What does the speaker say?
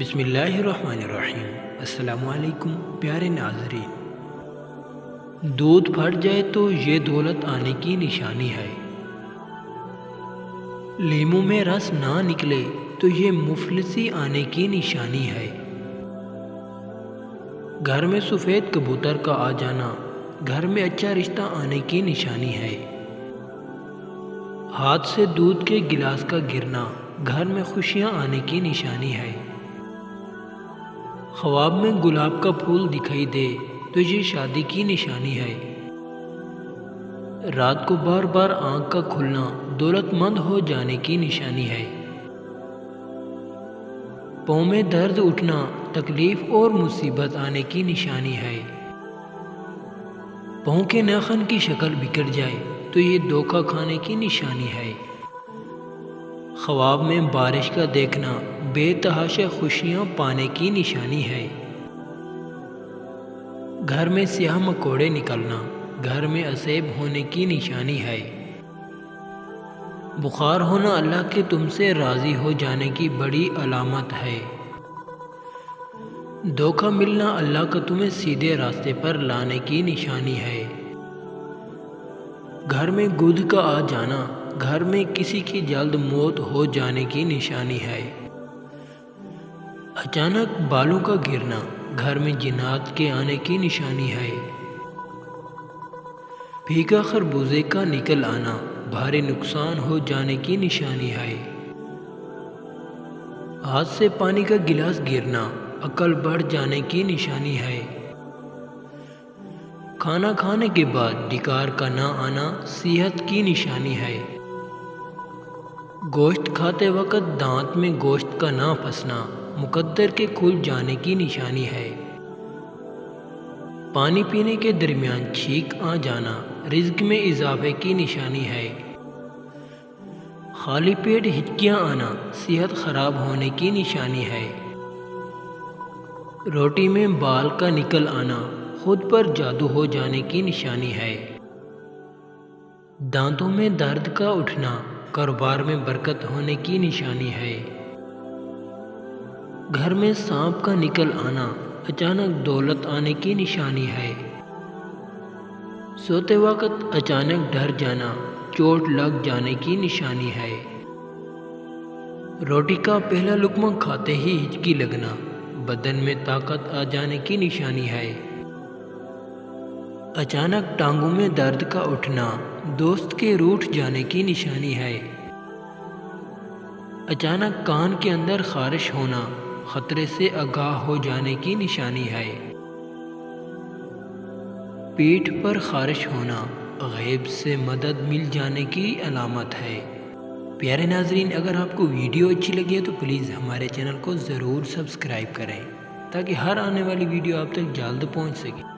بسم اللہ الرحمن الرحیم۔ السلام علیکم پیارے ناظرین۔ دودھ پھٹ جائے تو یہ دولت آنے کی نشانی ہے۔ لیموں میں رس نہ نکلے تو یہ مفلسی آنے کی نشانی ہے۔ گھر میں سفید کبوتر کا آ جانا گھر میں اچھا رشتہ آنے کی نشانی ہے۔ ہاتھ سے دودھ کے گلاس کا گرنا گھر میں خوشیاں آنے کی نشانی ہے۔ خواب میں گلاب کا پھول دکھائی دے تو یہ شادی کی نشانی ہے۔ رات کو بار بار آنکھ کا کھلنا دولت مند ہو جانے کی نشانی ہے۔ پاؤں میں درد اٹھنا تکلیف اور مصیبت آنے کی نشانی ہے۔ پاؤں کے ناخن کی شکل بگڑ جائے تو یہ دھوکہ کھانے کی نشانی ہے۔ خواب میں بارش کا دیکھنا بے تحاشا خوشیاں پانے کی نشانی ہے۔ گھر میں سیاہ مکوڑے نکلنا گھر میں عصیب ہونے کی نشانی ہے۔ بخار ہونا اللہ کے تم سے راضی ہو جانے کی بڑی علامت ہے۔ دھوکہ ملنا اللہ کا تمہیں سیدھے راستے پر لانے کی نشانی ہے۔ گھر میں گدھ کا آ جانا گھر میں کسی کی جلد موت ہو جانے کی نشانی ہے۔ اچانک بالوں کا گرنا گھر میں جنات کے آنے کی نشانی ہے۔ بھیگا خربوزے کا نکل آنا بھاری نقصان ہو جانے کی نشانی ہے۔ ہاتھ سے پانی کا گلاس گرنا عقل بڑھ جانے کی نشانی ہے۔ کھانا کھانے کے بعد ڈکار کا نہ آنا صحت کی نشانی ہے۔ گوشت کھاتے وقت دانت میں گوشت کا نہ پھنسنا مقدر کے کھل جانے کی نشانی ہے۔ پانی پینے کے درمیان چھینک آ جانا رزق میں اضافے کی نشانی ہے۔ خالی پیٹ ہچکیاں آنا صحت خراب ہونے کی نشانی ہے۔ روٹی میں بال کا نکل آنا خود پر جادو ہو جانے کی نشانی ہے۔ دانتوں میں درد کا اٹھنا کاروبار میں برکت ہونے کی نشانی ہے۔ گھر میں سانپ کا نکل آنا اچانک دولت آنے کی نشانی ہے۔ سوتے وقت اچانک ڈر جانا چوٹ لگ جانے کی نشانی ہے۔ روٹی کا پہلا لقمہ کھاتے ہی ہچکی لگنا بدن میں طاقت آ جانے کی نشانی ہے۔ اچانک ٹانگوں میں درد کا اٹھنا دوست کے روٹھ جانے کی نشانی ہے۔ اچانک کان کے اندر خارش ہونا خطرے سے آگاہ ہو جانے کی نشانی ہے۔ پیٹھ پر خارش ہونا غیب سے مدد مل جانے کی علامت ہے۔ پیارے ناظرین، اگر آپ کو ویڈیو اچھی لگے تو پلیز ہمارے چینل کو ضرور سبسکرائب کریں تاکہ ہر آنے والی ویڈیو آپ تک جلد پہنچ سکے۔